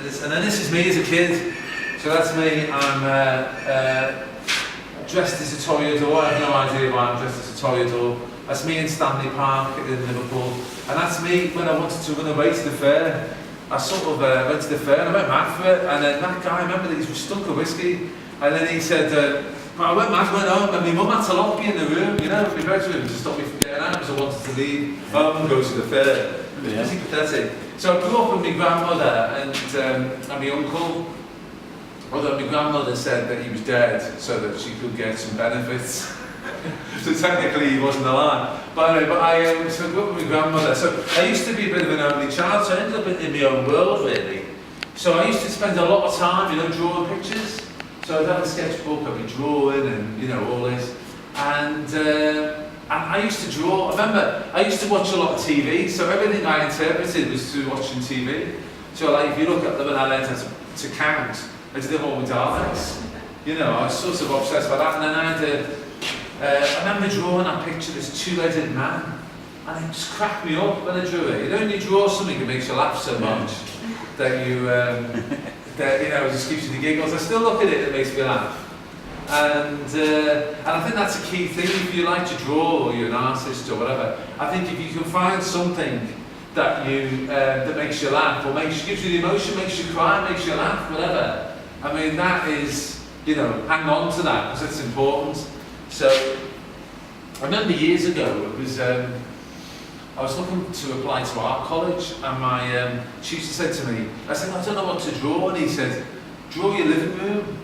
And then this is me as a kid. So that's me. I'm dressed as a toreador. I have no idea why I'm dressed as a toreador. That's me in Stanley Park in Liverpool. And that's me when I wanted to run away to the fair. I sort of went to the fair and I went mad for it. And then that guy, I remember that he was stunk of whiskey. And then he said, but I went mad, went home, and my mum had to lock me in the room, you know, my bedroom, to stop me from getting out because I wanted to leave home and go to the fair. It was pretty pathetic. So I grew up with my grandmother and my uncle, although my grandmother said that he was dead so that she could get some benefits. So technically he wasn't alive. But anyway, so I grew up with my grandmother. So I used to be a bit of an only child, so I ended up in my own world really. So I used to spend a lot of time, you know, drawing pictures. So I'd have a sketchbook, I'd be drawing and, you know, all this. And I used to draw. I remember, I used to watch a lot of TV, so everything I interpreted was through watching TV. So like, if you look at them, when I learned how to count, I did it all with dialects. You know, I was sort of obsessed by that. And then I remember drawing that picture, this two-legged man, and it just cracked me up when I drew it. You know, when you draw something, it makes you laugh so much that you, that, you know, it just gives you the giggles. I still look at it, it makes me laugh. And I think that's a key thing if you like to draw or you're an artist or whatever. I think if you can find something that you that makes you laugh or gives you the emotion, makes you cry, makes you laugh, whatever. I mean, that is, you know, hang on to that because it's important. So I remember years ago, it was I was looking to apply to art college, and my teacher said to me, I said, I don't know what to draw, and he said, draw your living room.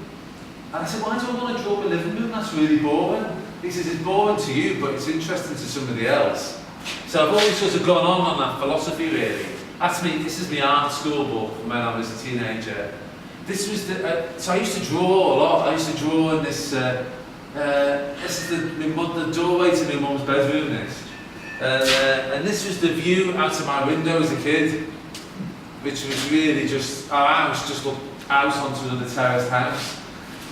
And I said, why do I want to draw my living room? That's really boring. He says, it's boring to you, but it's interesting to somebody else. So I've always sort of gone on that philosophy, really. That's me. This is my art school book from when I was a teenager. This was the, so I used to draw a lot. I used to draw in this, this is the doorway to my mum's bedroom, this. And this was the view out of my window as a kid, which was really just, our house just looked out onto another terraced house.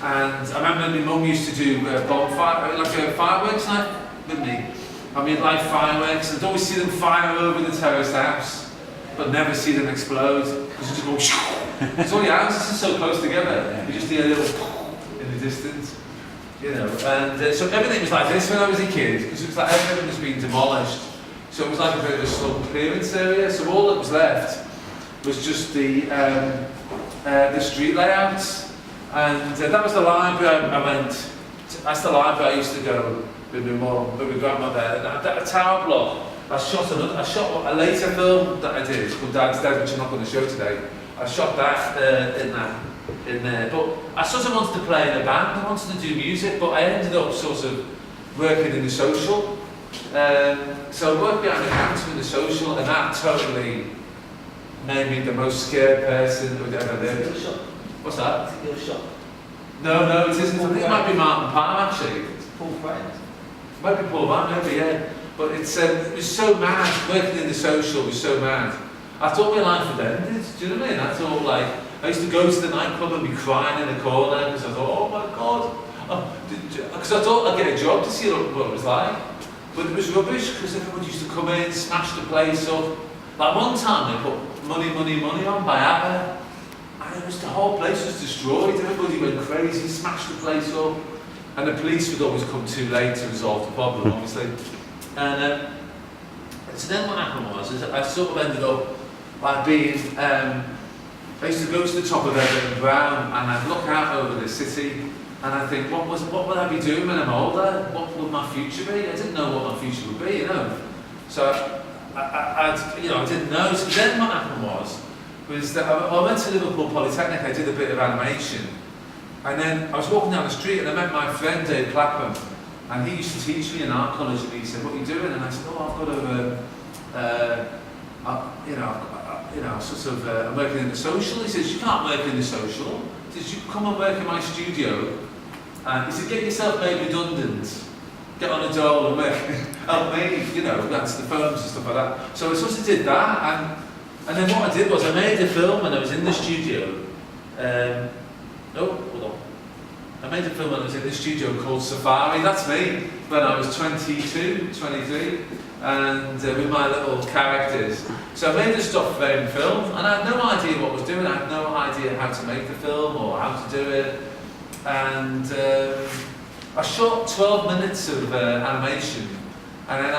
And I remember my mum used to do bonfire, like a fireworks night with me. I mean, like fireworks, I'd always see them fire over the terraced house, but never see them explode, because it just goes shoo. Because all your houses are so close together, you just hear a little in the distance, you know. And so everything was like this when I was a kid, because it was like everything was being demolished. So it was like a bit of a slum clearance area, so all that was left was just the street layouts. And that was the library I went to, that's the library I used to go with my mum, with my grandmother. And that tower block, I shot a later film that I did called Dad's Dead, which I'm not going to show today. I shot that in there. But I sort of wanted to play in a band, I wanted to do music, but I ended up sort of working in the social. So I worked behind the counter in the social, and that totally made me the most scared person who'd ever lived. What's that? Is it your shop? No, it isn't. I think it might be Martin Palm actually. It's Paul Friends. Might be Paul Palm, maybe, yeah. But it was so mad, working in the social was so mad. I thought my life had ended, do you know what I mean? I thought, like, I used to go to the nightclub and be crying in the corner because I thought, oh my God. Because I thought I'd get a job to see what it was like. But it was rubbish because everyone used to come in, smash the place up. Like one time they put money on by ABBA. And the whole place was destroyed, everybody went crazy, smashed the place up, and the police would always come too late to resolve the problem, obviously. And so then what happened was, I sort of ended up like being, I used to go to the top of Everton Brown, and I'd look out over the city, and I'd think, what would I be doing when I'm older? What would my future be? I didn't know what my future would be, you know. So I didn't know. So then what happened was that I went to Liverpool Polytechnic, I did a bit of animation, and then I was walking down the street and I met my friend Dave Clapham, and he used to teach me in art college, and he said, what are you doing? And I said, oh, I've got I'm working in the social. He says, you can't work in the social. He says, you come and work in my studio. And he said, get yourself made redundant, get on a dole and work, help me, you know, answer the phones and stuff like that. So I sort of did that, and then what I did was I made a film when I was in the studio. Hold on. I made a film when I was in the studio called Safari, that's me, when I was 22, 23, and with my little characters. So I made a stop-frame film, and I had no idea what I was doing. I had no idea how to make the film or how to do it. And I shot 12 minutes of animation, and then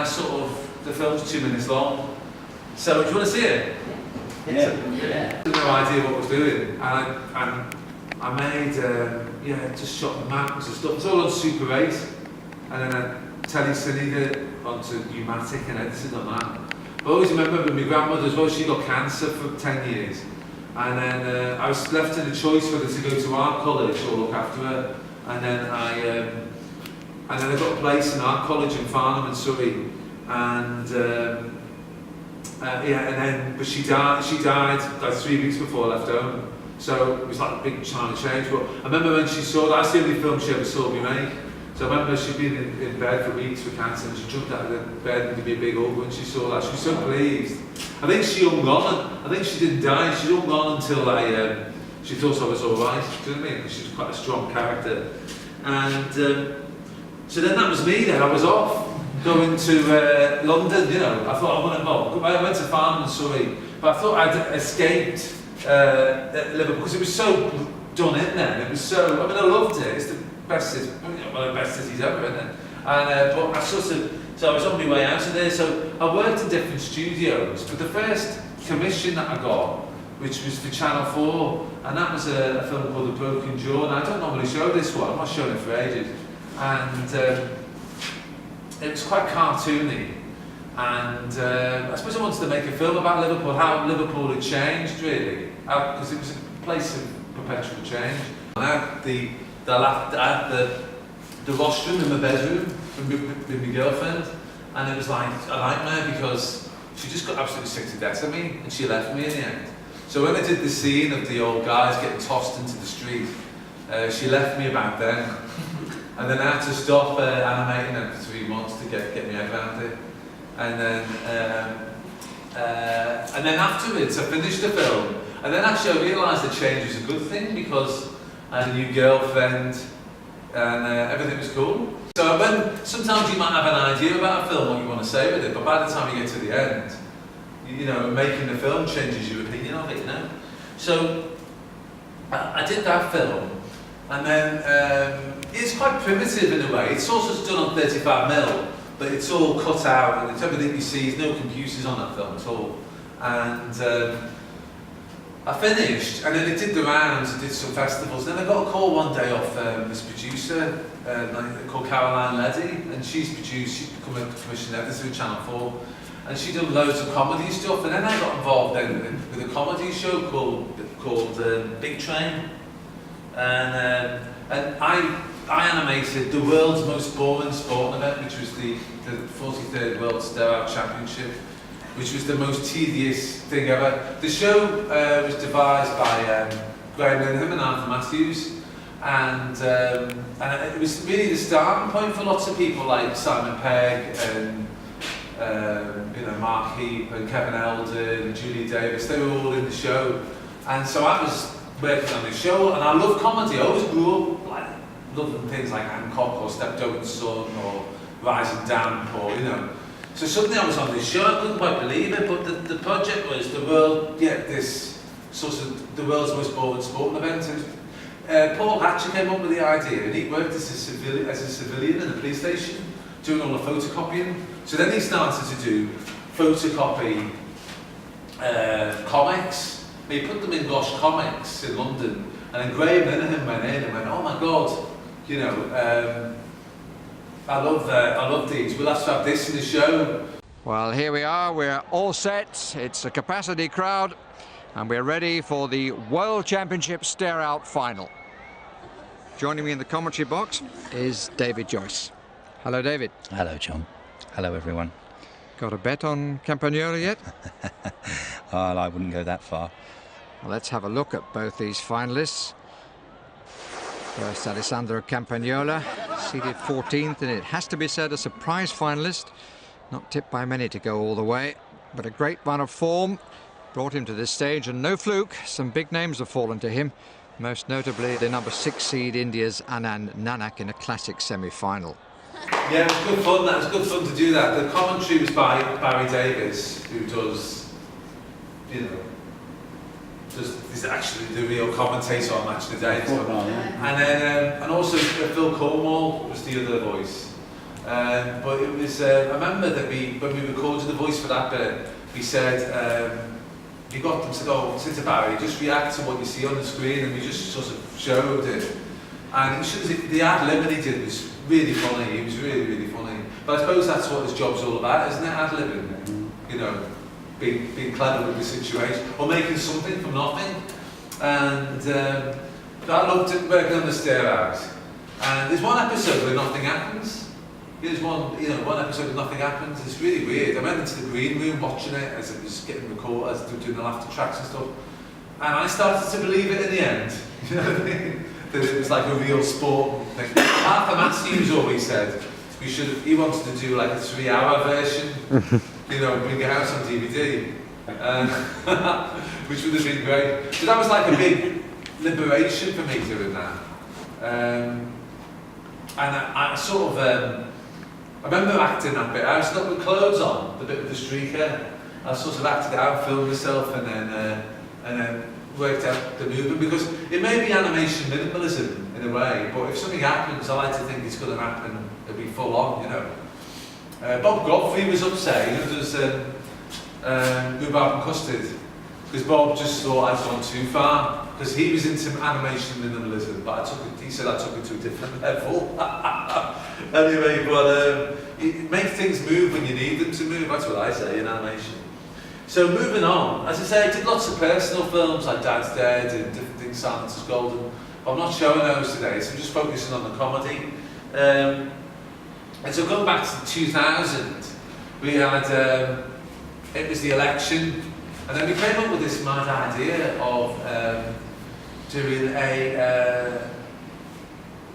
the film's 2 minutes long. So do you want to see it? Yeah. I had no idea what I was doing, and I made, just shot the maps and stuff. It's all on Super 8, and then I tele-cineed it onto Pneumatic and edited on that. But I always remember with my grandmother as well, she got cancer for 10 years. And then I was left in a choice whether to go to art college or look after her. And then I got a place in art college in Farnham in Surrey. And but she died like 3 weeks before I left home. So it was like a big time of change. But I remember when she saw that's the only film she ever saw me make. So I remember she'd been in bed for weeks with cancer, and she jumped out of the bed and gave me a big hug when she saw that. She was so pleased. I think she hung on. I think she didn't die. She hung on until she thought I was all right. Do you know what I mean? Because she was quite a strong character. And so then that was me. Then I was off going to London. You know, I thought I went to Farnham in Surrey, but I thought I'd escaped Liverpool because it was so done in there. It was so. I mean, I loved it. It's the best city, one of the best cities ever, isn't it? And but so I was on my way out of there. So I worked in different studios, but the first commission that I got, which was for Channel 4, and that was a film called The Broken Jaw. And I don't normally show this one. I'm not showing it for ages. And it was quite cartoony. And I suppose I wanted to make a film about Liverpool, how Liverpool had changed really, because it was a place of perpetual change. And I had the rostrum in my bedroom with my girlfriend, and it was like a nightmare because she just got absolutely sick to death of me, and she left me in the end. So when I did the scene of the old guys getting tossed into the street, she left me about then, and then I had to stop animating them for 3 months to get my head around it, and then afterwards I finished the film, and then actually I realised that change was a good thing because I had a new girlfriend, and everything was cool. So sometimes you might have an idea about a film, what you want to say with it, but by the time you get to the end, you know, making the film changes your opinion of it, you know. So I did that film, and then it's quite primitive in a way. It's also done on 35mm, but it's all cut out, and it's everything you see. There's no computers on that film at all. And I finished, and then it did the rounds, it did some festivals. Then I got a call one day off this producer called Caroline Leddy, and she's become a commissioned editor at Channel 4, and she done loads of comedy stuff. And then I got involved then with a comedy show called Big Train, and I animated the world's most boring sporting event, which was the 43rd World Stareout Championship, which was the most tedious thing ever. The show was devised by Graham Linham and Arthur Matthews, and it was really the starting point for lots of people like Simon Pegg and Mark Heap and Kevin Eldon and Julie Davis. They were all in the show, and so I was working on the show, and I love comedy. I always grew up like loving things like Hancock or Stepped Over the Sun or Rising Damp, or you know. So suddenly I was on this show. I couldn't quite believe it, but the project was the world's most boring sporting event. Paul Hatcher came up with the idea, and he worked as a civilian in a police station, doing all the photocopying. So then he started to do photocopy comics. He put them in Gosh Comics in London, and then Graham Linehan went in and went, "Oh my God, you know, I love these. We'll have to have this in the show." Well, here we are. We're all set. It's a capacity crowd, and we're ready for the World Championship Stare-Out final. Joining me in the commentary box is David Joyce. Hello, David. Hello, John. Hello, everyone. Got a bet on Campagnola yet? Well, I wouldn't go that far. Well, let's have a look at both these finalists. First, Alessandro Campagnola, seeded 14th, and it has to be said a surprise finalist. Not tipped by many to go all the way, but a great run of form brought him to this stage, and no fluke. Some big names have fallen to him. Most notably the number 6 seed India's Anand Nanak in a classic semi-final. Yeah, it was good fun. That was good fun to do that. The commentary was by Barry Davis, who does, you know, he's actually the real commentator on Match of the Day. So. And then, and also Phil Cornwall was the other voice. But it was, I remember that when we recorded the voice for that bit, we said, we got them to go, say to Barry, just react to what you see on the screen, and we just sort of showed it. And the ad-lib he did was really funny. He was really, really funny. But I suppose that's what his job's all about, isn't it? Ad-libbing. You know, being clever with the situation, or making something from nothing. And I loved it working on the Stareout. And there's one episode where nothing happens. There's one episode where nothing happens. It's really weird. I went into the green room watching it as it was getting recorded, as they were doing the laughter tracks and stuff. And I started to believe it in the end. You know what I mean? That it was like a real sport thing. Arthur Matthews always said he wanted to do like a 3-hour version, you know, bring it out on DVD, which would have been great. So that was like a big liberation for me doing that. And I sort of, I remember acting that bit. I was not with clothes on, the bit with the streaker. I sort of acted it out, filmed myself, and then worked out the movement, because it may be animation minimalism in a way, but if something happens, I like to think it's going to happen, it'll be full on, you know. Bob Godfrey was upset, you know, there's rhubarb and custard, because Bob just thought I'd gone too far, because he was into animation minimalism, but he said I took it to a different level. Anyway, but it makes things move when you need them to move, that's what I say in animation. So moving on, as I say, I did lots of personal films like Dad's Dead and different things, Silence is Golden. I'm not showing those today, so I'm just focusing on the comedy. And so going back to 2000, we had, it was the election, and then we came up with this mad idea of doing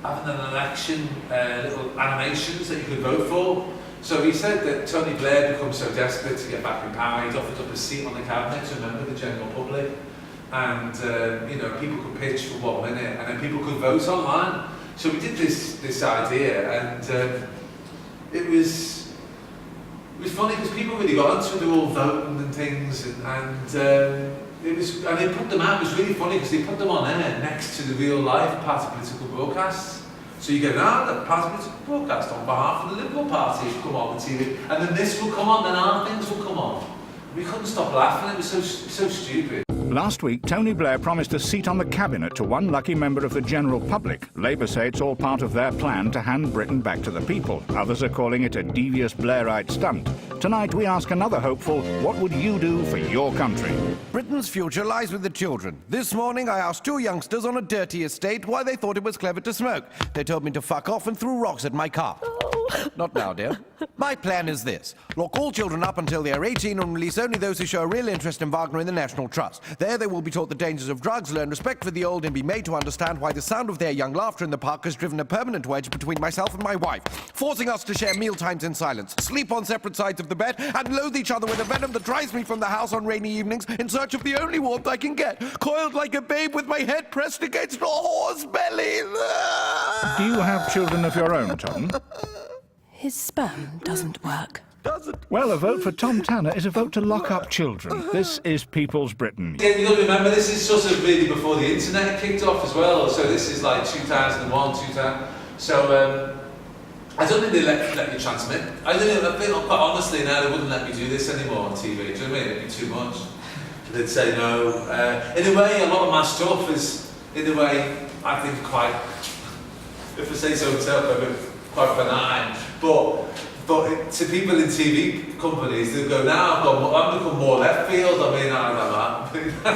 having an election, little animations that you could vote for. So he said that Tony Blair became so desperate to get back in power, he'd offered up a seat on the cabinet to a member of the general public, and you know, people could pitch for 1 minute, and then people could vote online. So we did this idea, and it was funny because people really got into it. They were all voting and things, and they put them out. It was really funny because they put them on air next to the real life party political broadcasts. So you get the party political broadcast on behalf of the Liberal Party will come on the TV, and then this will come on, then our things will come on. We couldn't stop laughing, it was so stupid. Last week, Tony Blair promised a seat on the cabinet to one lucky member of the general public. Labour say it's all part of their plan to hand Britain back to the people. Others are calling it a devious Blairite stunt. Tonight, we ask another hopeful, what would you do for your country? Britain's future lies with the children. This morning, I asked 2 youngsters on a dirty estate why they thought it was clever to smoke. They told me to fuck off and threw rocks at my car. Not now, dear. My plan is this. Lock all children up until they are 18 and release only those who show a real interest in Wagner in the National Trust. There they will be taught the dangers of drugs, learn respect for the old, and be made to understand why the sound of their young laughter in the park has driven a permanent wedge between myself and my wife, forcing us to share mealtimes in silence, sleep on separate sides of the bed, and loathe each other with a venom that drives me from the house on rainy evenings in search of the only warmth I can get, coiled like a babe with my head pressed against a horse belly. Do you have children of your own, Tom? His sperm doesn't work. Well, a vote for Tom Tanner is a vote to lock up children. This is People's Britain. Yeah, you've got to remember, this is sort of really before the internet kicked off as well, so this is like 2001, 2000. So, I don't think they let you transmit. I think, quite honestly, now they wouldn't let me do this anymore on TV. Do you know what I mean? It'd be too much. They'd say no. In a way, a lot of my stuff is, in a way, I think quite, if I say so myself, quite benign. But to people in TV companies, they'll go, now I've become more left field. I mean, I don't know.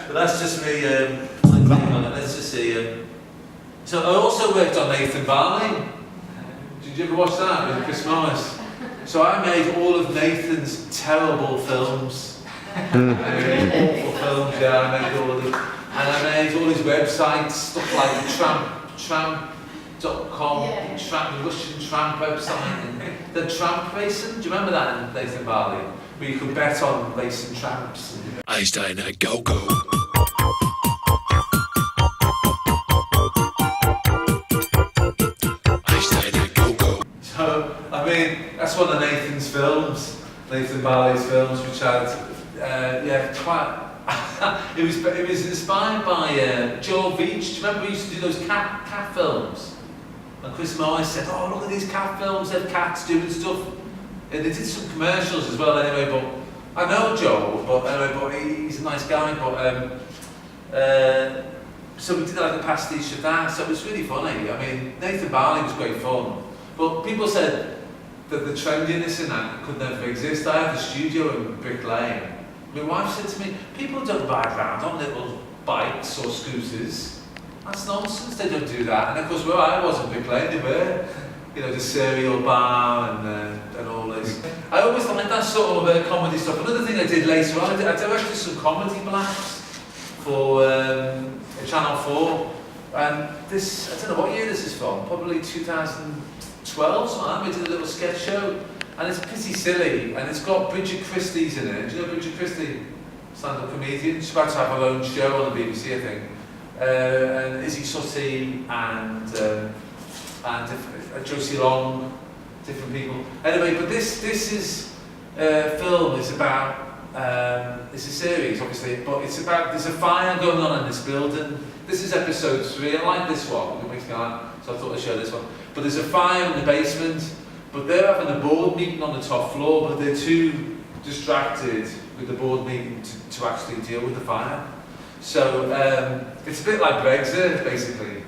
But that's just me. Let's just see. So I also worked on Nathan Barley. Did you ever watch that with Chris Morris? So I made all of Nathan's terrible films. Awful films, yeah, I made all of them. And I made all his websites, stuff like tramp.com, Russian tramp website, and the tramp racing. Do you remember that in Nathan Barley? Where you could bet on racing tramps. Einstein, go. mean, that's one of Nathan's films, Nathan Barley's films, which had, yeah, quite. it was inspired by Joel Veitch. Do you remember we used to do those cat films? And Chris Morris said, "Oh, look at these cat films. They're cats doing stuff." And they did some commercials as well. Anyway, but I know Joel, but anyway, but he's a nice guy. But so we did like a pastiche of that. So it was really funny. I mean, Nathan Barley was great fun. But people said that the trendiness in that could never exist. I had a studio in Brick Lane. My wife said to me, "People don't ride around on little bikes or scooters. That's nonsense, they don't do that." And of course, where I was in Brick Lane, they were, you know, the cereal bar and all this. I always liked that sort of comedy stuff. Another thing I did later on, I directed some comedy blacks for Channel 4. And this, I don't know what year this is from, probably 2012, something like that. We did a little sketch show. And it's pretty silly, and it's got Bridget Christie's in it. Do you know Bridget Christie? Stand-up comedian. She's about to have her own show on the BBC, I think. And Izzy Suttie and Josie Long, different people. Anyway, but this film is about, it's a series, obviously, but it's about, there's a fire going on in this building. This is episode 3. I like this one, so I thought I'd show this one. But there's a fire in the basement. But they're having a board meeting on the top floor, but they're too distracted with the board meeting to actually deal with the fire. So it's a bit like Brexit, basically.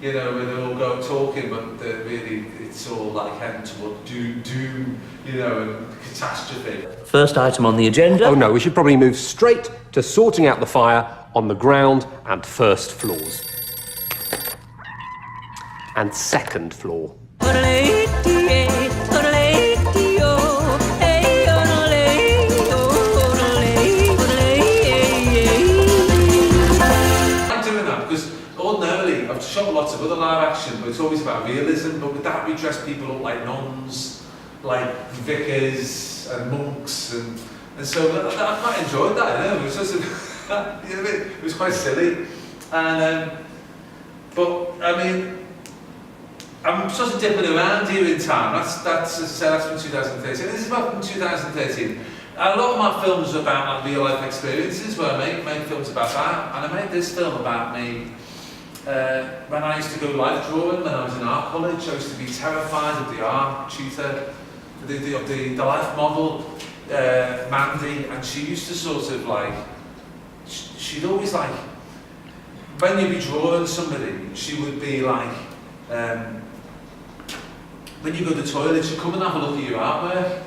You know, where they all go talking, but really it's all like heading toward doom, you know, and catastrophe. First item on the agenda. Oh no, we should probably move straight to sorting out the fire on the ground and first floors. And second floor. Ordinarily, I've shot lots of other live action, but it's always about realism. But with that, we dress people up like nuns, like vicars and monks, and so I quite enjoyed that. You know, it was just, you know, it was quite silly. And but I mean, I'm sort of dipping around here in time. That's from 2013. This is about from 2013. A lot of my films are about like real life experiences, where I make films about that, and I made this film about me. When I used to go life drawing when I was in art college, I used to be terrified of the art tutor, the life model, Mandy, and she used to sort of like, she'd always like, when you'd be drawing somebody, she would be like, when you go to the toilet, she'd come and have a look at your artwork.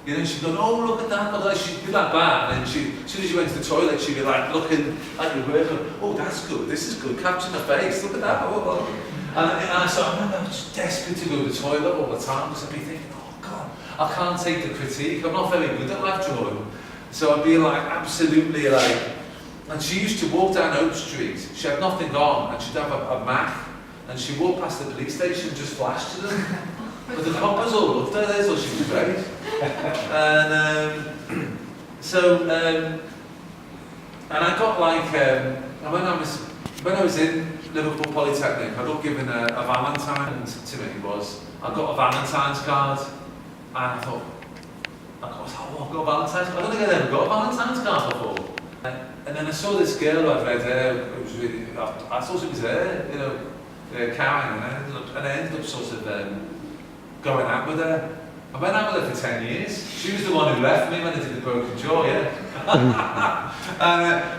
You know, she'd go, "Oh, look at that," but she'd be like that, and then as soon as you went to the toilet, she'd be like looking at your work, and, "Oh, that's good, this is good, capture my face, look at that." Oh. And I remember I was desperate to go to the toilet all the time, because I'd be thinking, "Oh God, I can't take the critique, I'm not very good at life drawing." So I'd be like, absolutely like, and she used to walk down Oak Street, she had nothing on, and she'd have a Mac, and she'd walk past the police station and just flash to them. But the coppers all loved her, they thought she was great. And and I got like, when I was in Liverpool Polytechnic, I got given a Valentine to me I got a Valentine's card, and I thought, I've got a Valentine's card. I don't think I'd ever got a Valentine's card before. And then I saw this girl who I'd read her, it was really, I thought it was her, you know, Karen, and I ended up sort of going out with her. I went out with her for 10 years. She was the one who left me when I did the broken jaw, yeah.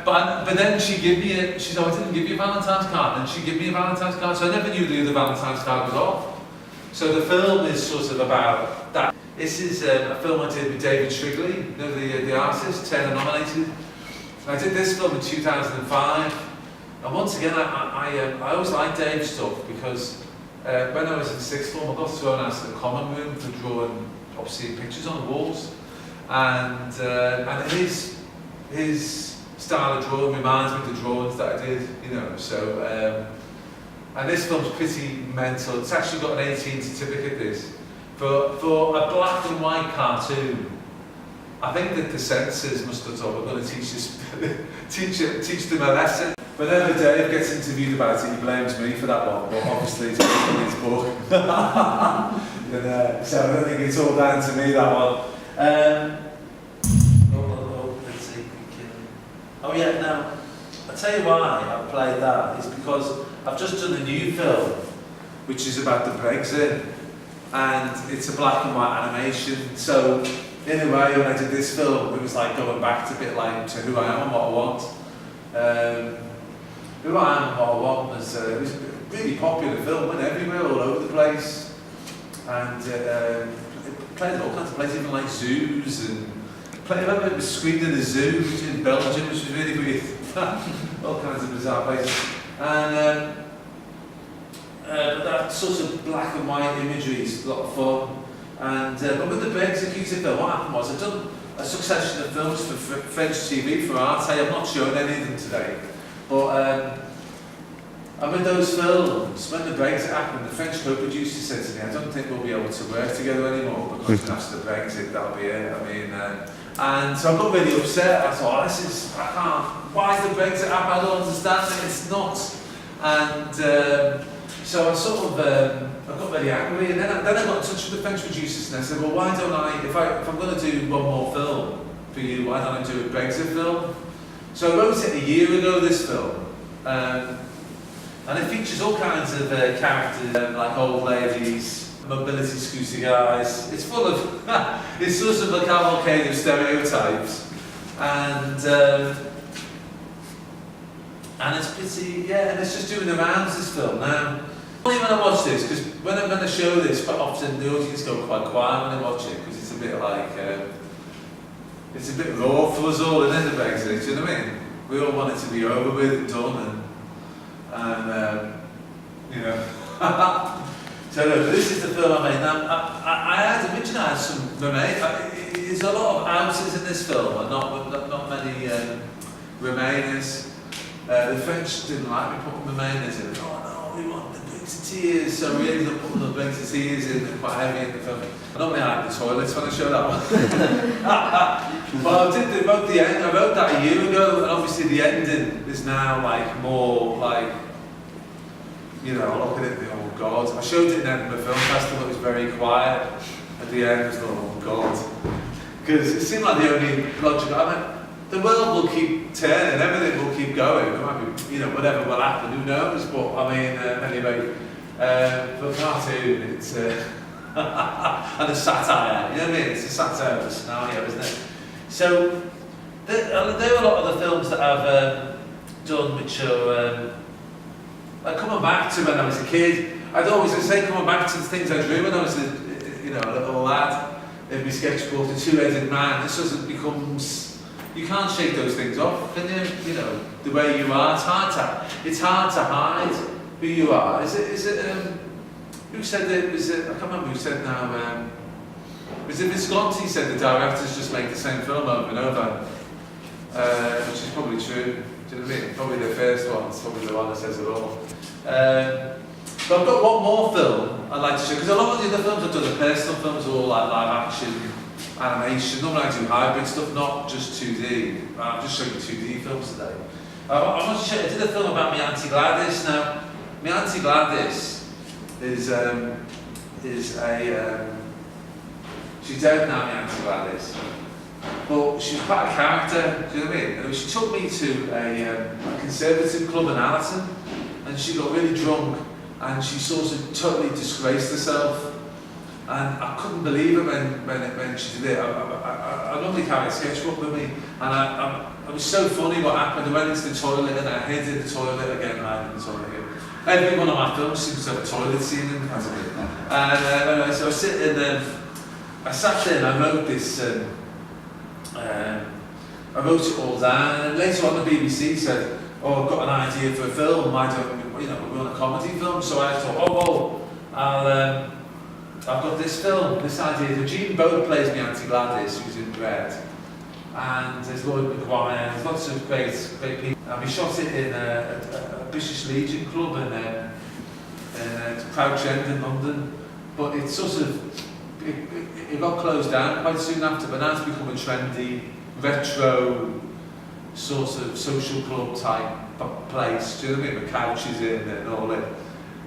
But then she gave me she said, "Oh, I didn't give you a Valentine's card," and she gave me a Valentine's card, so I never knew the other Valentine's card was off. So the film is sort of about that. This is a film I did with David Shrigley, you know, the artist, Turner nominated. I did this film in 2005, and once again, I always liked Dave's stuff, because when I was in sixth form, I got thrown out to the common room for drawing obscene pictures on the walls, and his style of drawing reminds me of the drawings that I did, you know. So, and this film's pretty mental. It's actually got an 18 certificate. This for a black and white cartoon. I think that the censors must have thought, we're going to teach them a lesson. Whenever Dave gets interviewed about it, he blames me for that one, but obviously it's in his book. So I don't think it's all down to me, that one. Let's see. Oh yeah, now, I'll tell you why I played that, is because I've just done a new film, which is about the Brexit, and it's a black and white animation, so in a way, when I did this film, it was like going back to a bit like to who I am and what I want. Who I Am and What I Want was it was a really popular film, went everywhere, all over the place, and it played in all kinds of places, even like zoos, and I remember it was screened in a zoo in Belgium, which was really weird. All kinds of bizarre places, and but that sort of black and white imagery is a lot of fun. And but with the Brexit film, what happened was I've done a succession of films for French TV, for Arte. I've not shown any of them today, but and with those films, when the Brexit happened, the French co-producer said to me, "I don't think we'll be able to work together anymore because after the Brexit, that'll be it." I mean, and so I got really upset. I thought, I can't. Why is the Brexit happen? I don't understand it. It's not. And so I sort of, I got very angry, and then I got in touch with the French producers, and I said, well, why don't I, if I'm going to do one more film for you, why don't I do a Brexit film? So I wrote it a year ago, this film, and it features all kinds of characters, like old ladies, mobility scooter guys. It's full of, it's sort of a cavalcade of stereotypes, and it's pretty, yeah, and it's just doing the rounds, this film. Now, only when I watch this, because when I show this, quite often the audience go quite quiet when they watch it, because it's a bit like, it's a bit raw for us all, isn't it, the Brexit, do you know what I mean? We all want it to be over with and done, and you know. So look, this is the film I made. Now, I had originally had some there's a lot of outers in this film, and not many Remainers. The French didn't like me putting Remainers in. Oh no, we want the Brexiteers, so we ended up putting the Brexiteers in. They're quite heavy in the film. I normally like the toilets when I show that one. But I wrote the end. I wrote that a year ago, and obviously the ending is now like more like, you know, look at it, oh God. I showed it in Edinburgh Film Festival, it was very quiet. At the end, I was like, oh God. Because it seemed like the only logical, I mean, the world will keep turning, everything will keep going. There might be, you know, whatever will happen, who knows? But I mean, anyway, for cartoon, it's, and a satire, you know what I mean? It's a satire of the scenario, isn't it? So, there are a lot of the films that I've done which are, like coming back to when I was a kid. I'd always say coming back to the things I drew when I was a little lad in my sketchbook, the two-headed man. This doesn't becomes, you can't shake those things off, can you? You know, the way you are. It's hard to hide who you are. Is it who said it? Was it? I can't remember who said now. Was it Visconti said the directors just make the same film over and over, which is probably true. Do you know what I mean? Probably the first one, it's probably the one that says it all. But I've got one more film I'd like to show, because a lot of the other films I've done, the personal films, are all like live action, animation. Normally I do hybrid stuff, not just 2D. I'm just showing you 2D films today. I want to show you, I did a film about my Auntie Gladys. Now, my Auntie Gladys is a, she's dead now, my Auntie Gladys. But she was quite a character, do you know what I mean? She took me to a conservative club in Allerton, and she got really drunk, and she sort of totally disgraced herself. And I couldn't believe it when she did it. I normally carry a sketchbook with me, and it was so funny what happened. I went into the toilet, and I hid in the toilet again, and I hid in the toilet again. Every one of my films seems to have a toilet scene in it. And so I sat there and I wrote this. I wrote it all down, and later on the BBC said, "Oh, I've got an idea for a film. Why don't we, we're on a comedy film?" So I thought, I've got this film, this idea. Jean Boat plays me Auntie Gladys, who's in Red, and there's Lloyd Maguire. There's lots of great people. And we shot it in a British Legion club in Crouch End in London, but it sort of. It got closed down quite soon after, but now it's become a trendy, retro, sort of social club type place, do you know what I mean? With couches in and all it.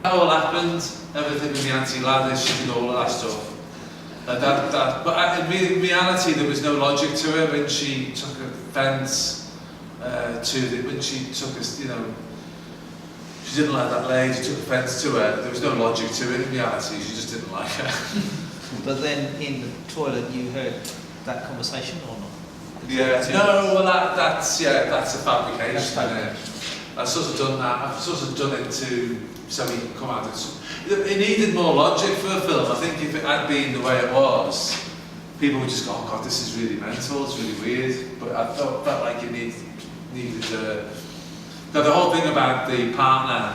That all happened, everything with the Auntie Gladys, she did all of that stuff. But in reality, there was no logic to her when she took offence when she took us, you know, she didn't like that lady, took offence to her. There was no logic to it in reality, she just didn't like her. But then in the toilet, you heard that conversation or not? Yeah, no, well that's a fabrication. I've sort of done that. I've sort of done it so he can come out. It needed more logic for a film. I think if it had been the way it was, people would just go, "Oh God, this is really mental. It's really weird." But I felt like it needed. Now the whole thing about the partner,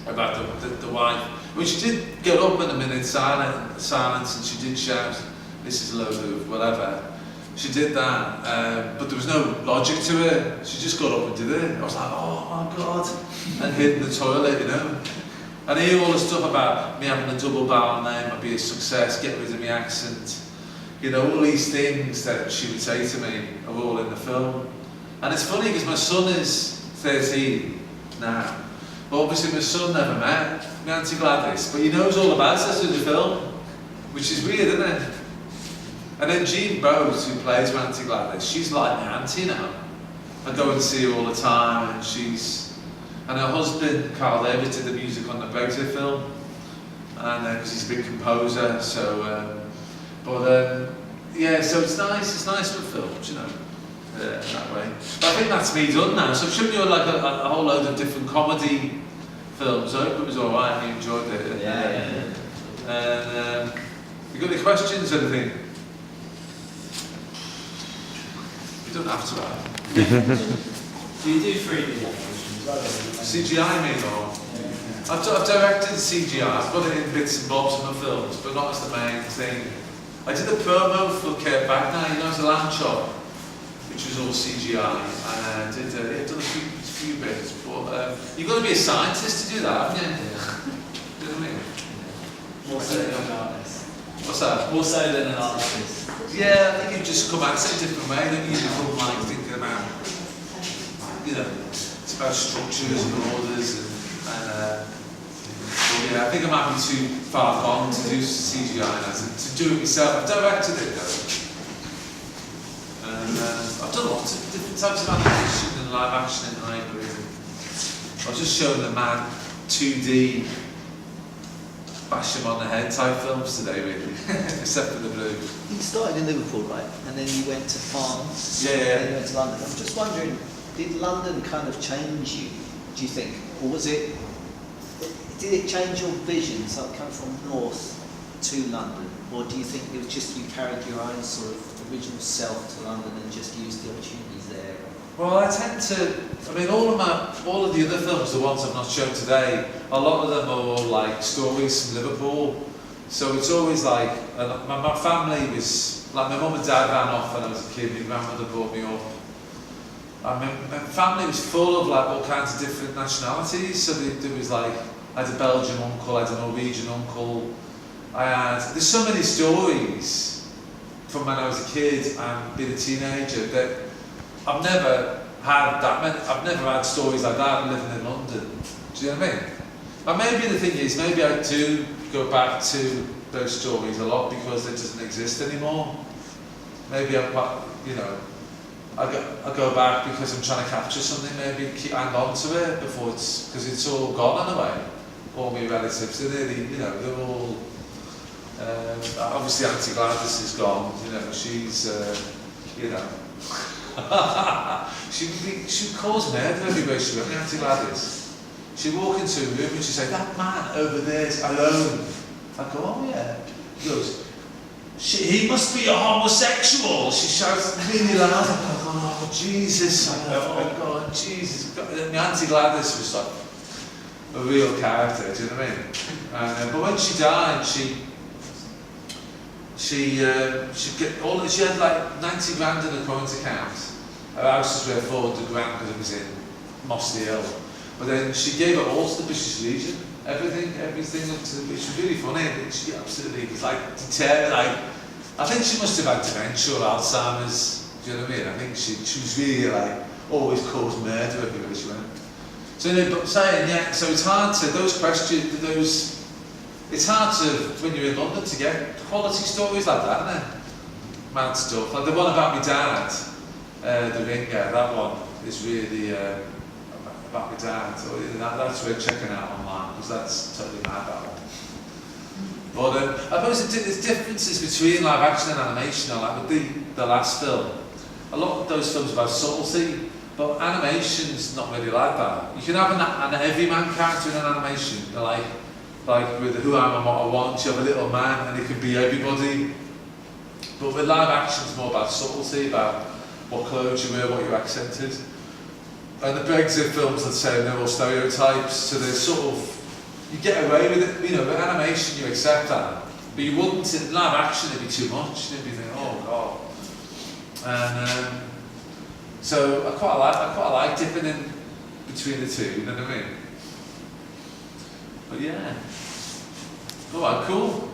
about the wife, when she did get up in a minute silence, and she did shout, "This is a load of whatever." She did that, but there was no logic to it. She just got up and did it. I was like, oh my God, and hid in the toilet, you know. And I hear all the stuff about me having a double barrel name, I'd be a success, get rid of my accent. You know, all these things that she would say to me are all in the film. And it's funny because my son is 13 now. But obviously my son never met my Auntie Gladys, but he knows all about us in the film, which is weird, isn't it? And then Jean Bose, who plays my Auntie Gladys, she's like my auntie now. I go and see her all the time, and her husband, Carl Davis, did the music on the Bafta film, and because he's a big composer, so, yeah, so it's nice for films, you know, that way. But I think that's me done now, so it should be like a whole load of different comedy films. I hope it was alright and you enjoyed it. And you got any questions or anything? You don't have to have. Do you do 3D animations? CGI, I mean, or? Yeah. I've directed CGI, I've got it in bits and bobs of my films, but not as the main thing. I did a promo for Kurt Wagner, you know, as a lamb chop, which was all CGI, and I've done a few bits, but you've got to be a scientist to do that, haven't you? You know what I mean? More so than an artist. What's that? More so than an artist. Yeah, I think you just come at it a different way, don't you? You come like thinking about, you know, it's about structures and orders and yeah, I think I might be too far gone to do CGI now, to do it myself. I've directed it though. And I've done lots of different types of animation and live action and hybrid. I was just showing the man 2D bash him on the head type films today, really, except for the blue. You started in Liverpool, right? And then you went to France. Yeah. And then you went to London. I'm just wondering, did London kind of change you, do you think? Or did it change your vision, so it come from north to London? Or do you think it was just you carried your own sort of original self to London and just used the opportunities there? Well, I tend to, I mean, all of the other films, the ones I've not shown today, a lot of them are all like stories from Liverpool. So it's always like, my family was, like my mum and dad ran off when I was a kid, my grandmother brought me up. And my family was full of like all kinds of different nationalities. So there was like, I had a Belgian uncle, I had a Norwegian uncle. There's so many stories from when I was a kid and being a teenager that I've never had stories like that living in London. Do you know what I mean? And maybe the thing is, maybe I do go back to those stories a lot because it doesn't exist anymore. Maybe I go back because I'm trying to capture something, maybe hang on to it before because it's all gone in a way. All my relatives, they're all, obviously Auntie Gladys is gone, she's, she would cause murder everywhere she went, Auntie Gladys. She'd walk into a room and she'd say, that man over there's alone. I'd go, oh yeah. He goes, he must be a homosexual. She shouts really loud. I go, oh Jesus, oh God, Jesus. And Auntie Gladys was like a real character, do you know what I mean? But when she died, she had like 90 grand in her current account. Her house was worth 400 grand because it was in Mossley Hill. But then she gave it all to the British Legion. Everything up to the, which was really funny. She absolutely was like determined. I think she must have had dementia or Alzheimer's. Do you know what I mean? I think she was really like always caused murder everywhere she went. So, no, but I'm saying, yeah, so it's hard to, those questions, it's hard to, when you're in London, to get quality stories like that, isn't it? Mad stuff. Like the one about my dad, the ringer, that one is really about my dad. So that's worth checking out online, because that's totally mad, that one. But I suppose there's differences between live action and animation. Like with the last film, a lot of those films are about subtlety, but animation's not really like that. You can have an everyman character in an animation, like with Who I Am and What I Want, you have a little man and it can be everybody. But with live action, it's more about subtlety, about what clothes you wear, what your accent is. And the Brexit films, let's say, they're all stereotypes, so they're sort of, you get away with it, you know, with animation you accept that. But you wouldn't, in live action it'd be too much, you'd be thinking, oh God. And so I quite like dipping in between the two, you know what I mean? But yeah. Alright, cool.